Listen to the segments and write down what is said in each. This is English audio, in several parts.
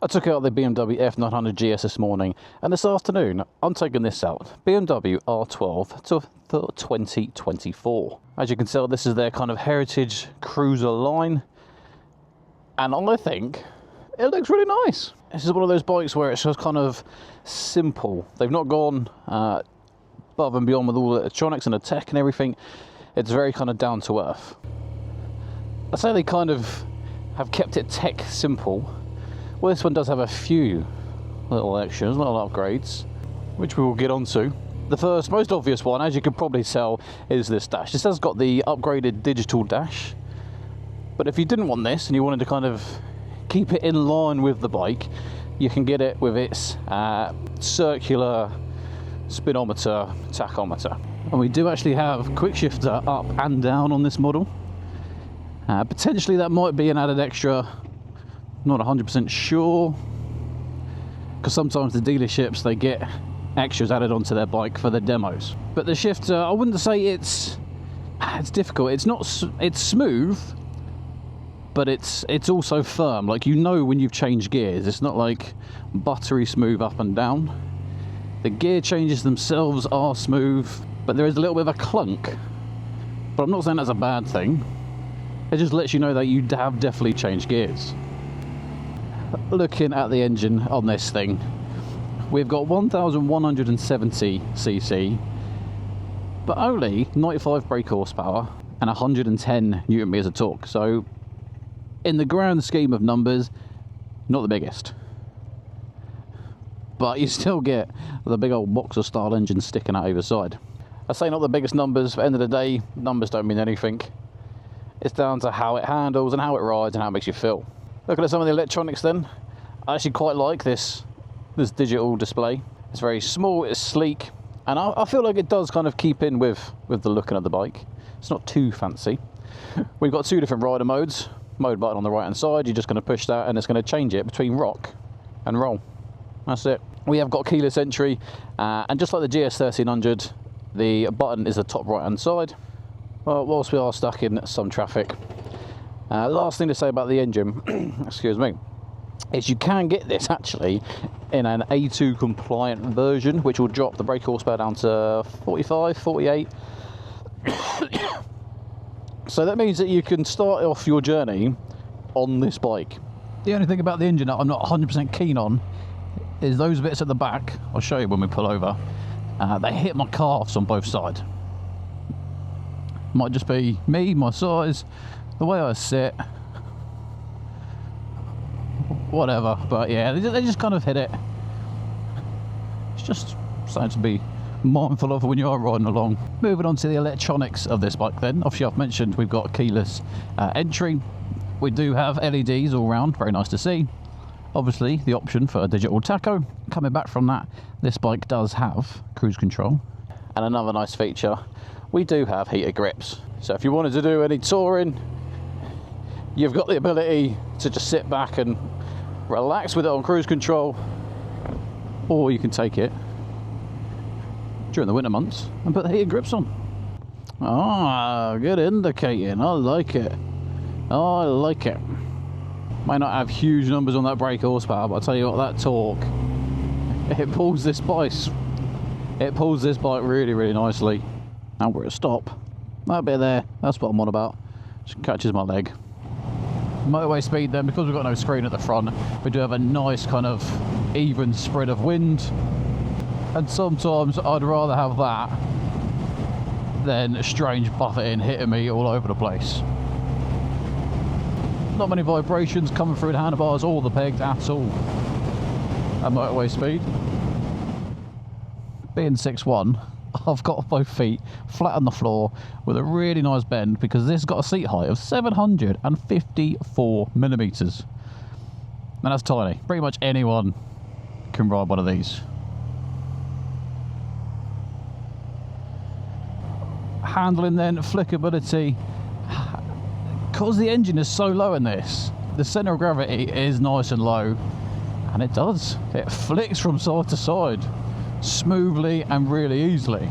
I took out the BMW F900 GS this morning, and this afternoon I'm taking this out, BMW R12 to 2024. As you can tell, this is their kind of heritage cruiser line, and I think it looks really nice. This is one of those bikes where it's just kind of simple. They've not gone above and beyond with all the electronics and the tech and everything. It's very kind of down to earth. I'd say they kind of have kept it tech simple. Well, this one does have a few little extras, little upgrades, which we will get onto. The first, most obvious one, as you can probably tell, is this dash. This has got the upgraded digital dash, but if you didn't want this and you wanted to kind of keep it in line with the bike, you can get it with its circular speedometer, tachometer. And we do actually have quick shifter up and down on this model. Potentially that might be an added extra. Not 100% sure, because sometimes the dealerships, they get extras added onto their bike for the demos. But the shifter, I wouldn't say it's difficult. It's smooth, but it's also firm. Like, you know when you've changed gears. It's not like buttery smooth up and down. The gear changes themselves are smooth, but there is a little bit of a clunk. But I'm not saying that's a bad thing. It just lets you know that you have definitely changed gears. Looking at the engine on this thing, we've got 1170 cc, but only 95 brake horsepower and 110 newton meters of torque. So in the grand scheme of numbers, not the biggest, but you still get the big old boxer style engine sticking out either side. I say not the biggest numbers, but at the end of the day, numbers don't mean anything. It's down to how it handles and how it rides and how it makes you feel. Looking at some of the electronics then, I actually quite like this digital display. It's very small, it's sleek, and I feel like it does kind of keep in with the looking of the bike. It's not too fancy. We've got two different rider modes. Mode button on the right hand side, you're just going to push that and it's going to change it between rock and roll. That's it. We have got keyless entry, and just like the GS 1300, the button is the top right hand side. Well, whilst we are stuck in some traffic. Last thing to say about the engine, excuse me, is you can get this actually in an A2 compliant version, which will drop the brake horsepower down to 45, 48. So that means that you can start off your journey on this bike. The only thing about the engine that I'm not 100% keen on is those bits at the back. I'll show you when we pull over. They hit my calves on both sides. Might just be me, my size, the way I sit, whatever, but yeah, they just kind of hit it. It's just something to be mindful of when you are riding along. Moving on to the electronics of this bike then. Obviously I've mentioned we've got keyless entry. We do have LEDs all round, very nice to see. Obviously the option for a digital tacho. Coming back from that, this bike does have cruise control. And another nice feature, we do have heated grips. So if you wanted to do any touring, you've got the ability to just sit back and relax with it on cruise control, or you can take it during the winter months and put the heated grips on. Ah, good indicating. I like it. I like it. Might not have huge numbers on that brake horsepower, but I'll tell you what, that torque, it pulls this bike. It pulls this bike really, really nicely. And we're at a stop. That bit there, that's what I'm on about. Just catches my leg. Motorway speed then, because we've got no screen at the front, we do have a nice kind of even spread of wind. And sometimes I'd rather have that than a strange buffeting hitting me all over the place. Not many vibrations coming through the handlebars or the pegs at all at motorway speed. Being 6'1", I've got both feet flat on the floor with a really nice bend, because this has got a seat height of 754 millimeters, and that's tiny. Pretty much anyone can ride one of these. Handling then, flickability. Because the engine is so low in this, the center of gravity is nice and low, and it flicks from side to side smoothly and really easily.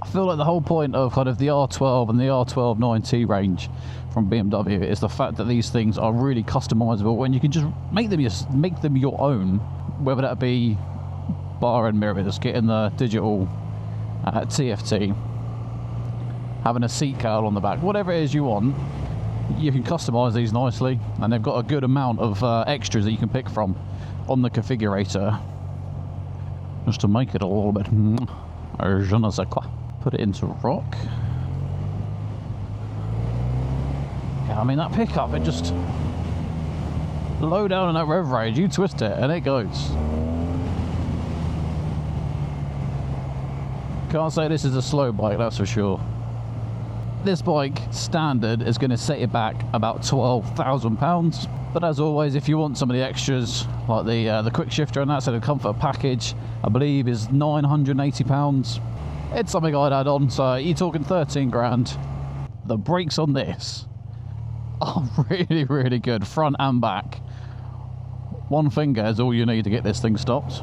I feel like the whole point of kind of the R12 and the R12 9T range from BMW is the fact that these things are really customizable and you can just make them your own, whether that be bar end mirrors, getting the digital TFT, having a seat cowl on the back, whatever it is you want, you can customize these nicely, and they've got a good amount of extras that you can pick from on the configurator just to make it a little bit je ne sais quoi. Put it into rock. Yeah, I mean that pickup, it just low down in that rev range, you twist it and it goes. Can't say this is a slow bike, that's for sure. This bike standard is going to set you back about £12,000, but as always, if you want some of the extras like the quick shifter and that, so the comfort package I believe is £980. It's something I'd add on, so you're talking 13 grand. The brakes on this are really, really good, front and back. One finger is all you need to get this thing stopped.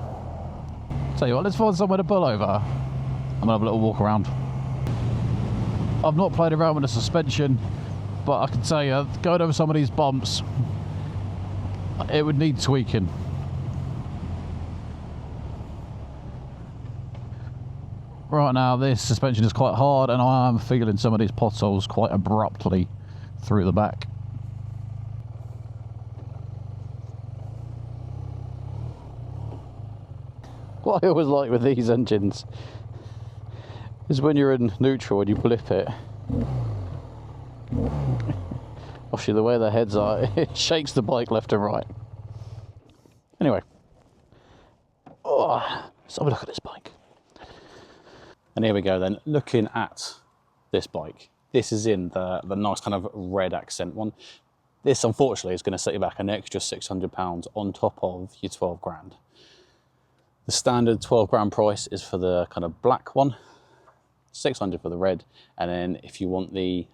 Tell you what, let's find somewhere to pull over. I'm gonna have a little walk around. I've not played around with the suspension, but I can tell you, going over some of these bumps, it would need tweaking. Right now, this suspension is quite hard, and I am feeling some of these potholes quite abruptly through the back. What I always like with these engines is when you're in neutral and you blip it. Obviously, the way the heads are, it shakes the bike left and right. Anyway, let's have a look at this bike. And here we go then, looking at this bike. This is in the nice kind of red accent one. This, unfortunately, is going to set you back an extra £600 on top of your 12 grand. The standard 12 grand price is for the kind of black one, 600 for the red, and then if you want the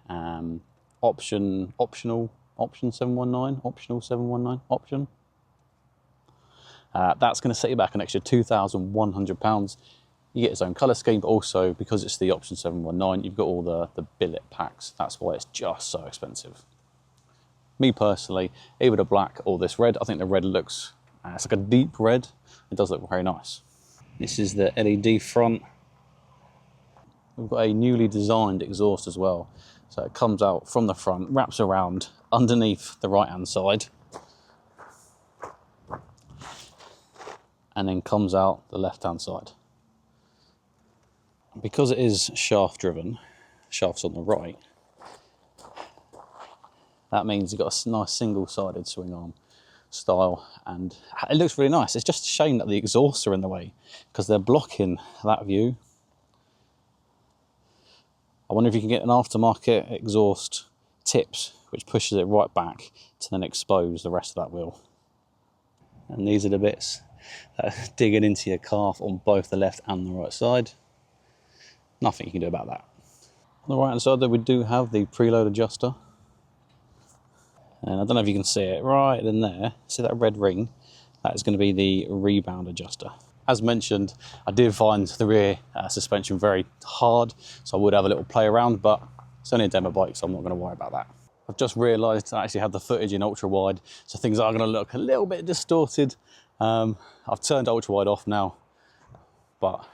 option 719, that's going to set you back an extra £2,100. You get its own colour scheme, but also because it's the option 719, you've got all the billet packs. That's why it's just so expensive. Me personally, either the black or this red. I think the red looks, it's like a deep red. It does look very nice. This is the LED front. We've got a newly designed exhaust as well. So it comes out from the front, wraps around underneath the right-hand side, and then comes out the left-hand side. Because it is shaft driven, shaft's on the right, that means you've got a nice single-sided swing arm style, and it looks really nice. It's just a shame that the exhausts are in the way because they're blocking that view. I wonder if you can get an aftermarket exhaust tips which pushes it right back to then expose the rest of that wheel. And these are the bits that are digging into your calf on both the left and the right side. Nothing you can do about that. On the right hand side there we do have the preload adjuster. And I don't know if you can see it right in there. See that red ring? That is going to be the rebound adjuster. As mentioned, I did find the rear suspension very hard, so I would have a little play around, but it's only a demo bike, so I'm not going to worry about that. I've just realised I actually have the footage in ultra wide, so things are going to look a little bit distorted. I've turned ultra wide off now, but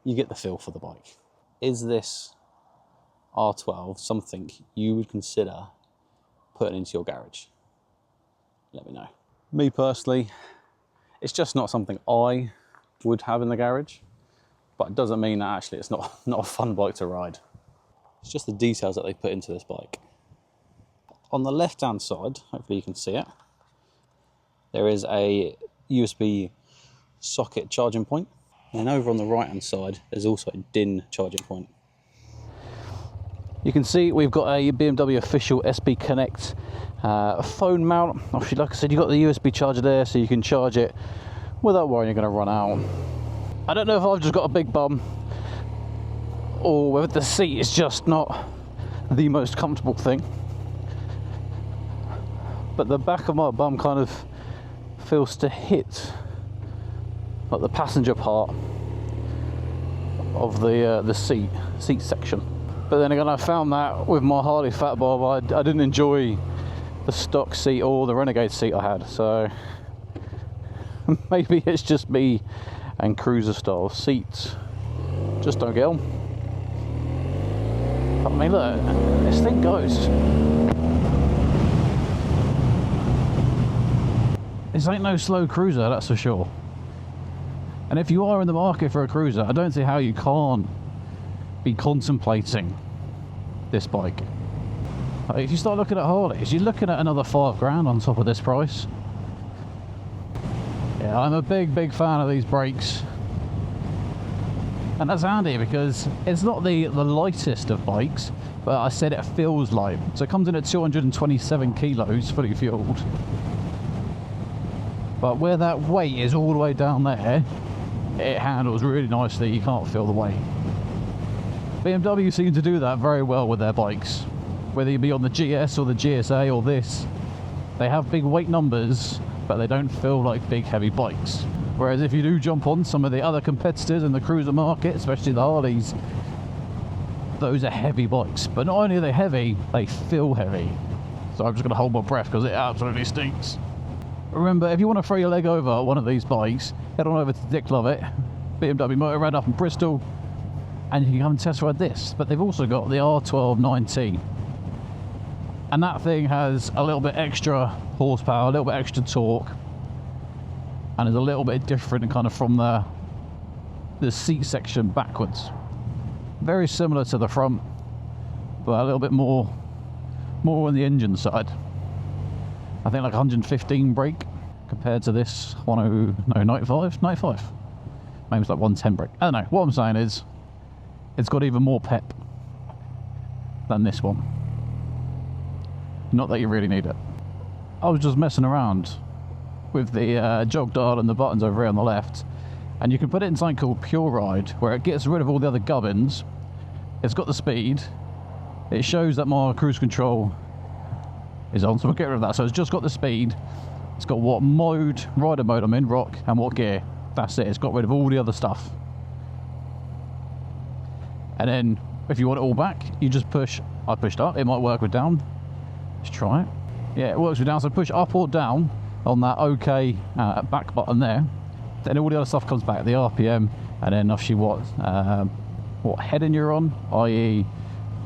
you get the feel for the bike. Is this R12 something you would consider putting into your garage? Let me know. Me personally, it's just not something I would have in the garage, but it doesn't mean that actually it's not a fun bike to ride. It's just the details that they put into this bike. On the left hand side, hopefully you can see it, there is a USB socket charging point, and over on the right hand side there's also a DIN charging point. You can see we've got a BMW official SB Connect phone mount. Obviously, like I said, you've got the USB charger there, so you can charge it without worrying you're going to run out. I don't know if I've just got a big bum or whether the seat is just not the most comfortable thing, but the back of my bum kind of feels to hit like the passenger part of the seat section. But then again, I found that with my Harley Fat Bob, I didn't enjoy the stock seat or the Renegade seat I had, so maybe it's just me and cruiser style seats just don't get on. I mean, look, this thing goes. This ain't no slow cruiser, that's for sure. And if you are in the market for a cruiser, I don't see how you can't be contemplating this bike. If you start looking at Harleys, you're looking at another £5 on top of this price. Yeah, I'm a big fan of these brakes. And that's handy because it's not the lightest of bikes, but I said it feels light. So it comes in at 227 kilos fully fueled. But where that weight is all the way down there, it handles really nicely, you can't feel the weight. BMW seem to do that very well with their bikes. Whether you be on the GS or the GSA or this, they have big weight numbers, but they don't feel like big heavy bikes. Whereas if you do jump on some of the other competitors in the cruiser market, especially the Harleys, those are heavy bikes. But not only are they heavy, they feel heavy. So I'm just going to hold my breath because it absolutely stinks. Remember, if you want to throw your leg over one of these bikes, head on over to Dick Lovett, BMW Motorrad up in Bristol, and you can come and test ride this. But they've also got the R12 9T. And that thing has a little bit extra horsepower, a little bit extra torque, and is a little bit different kind of from the seat section backwards. Very similar to the front, but a little bit more on the engine side. I think like 115 brake compared to this 95? Maybe it's like 110 brake. I don't know. What I'm saying is, it's got even more pep than this one. Not that you really need it. I was just messing around with the jog dial and the buttons over here on the left, and you can put it in something called Pure Ride, where it gets rid of all the other gubbins. It's got the speed. It shows that my cruise control is on, so we'll get rid of that. So it's just got the speed. It's got what mode, rider mode I'm in, rock, and what gear. That's it. It's got rid of all the other stuff. And then if you want it all back, you just push. I pushed up. It might work with down. Let's try it. Yeah, it works with down. So push up or down on that OK back button there. Then all the other stuff comes back. The RPM, and then obviously what heading you're on, i.e.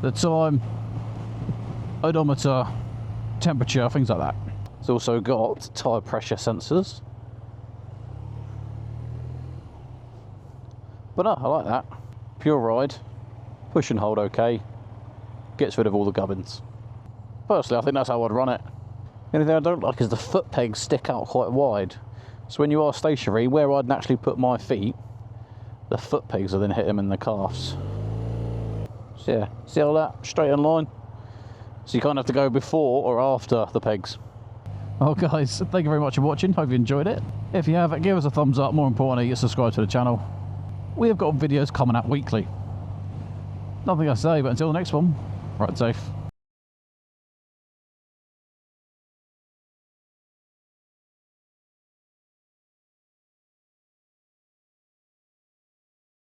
the time, odometer, temperature, things like that. It's also got tyre pressure sensors. But no, I like that. Pure Ride, push and hold OK, gets rid of all the gubbins. Personally, I think that's how I'd run it. The only thing I don't like is the foot pegs stick out quite wide. So when you are stationary, where I'd naturally put my feet, the foot pegs will then hit them in the calves. So yeah, see all that? Straight in line. So you can't have to go before or after the pegs. Well guys, thank you very much for watching. Hope you enjoyed it. If you have, give us a thumbs up. More importantly, subscribe to the channel. We have got videos coming out weekly. Nothing I say, but until the next one, ride safe.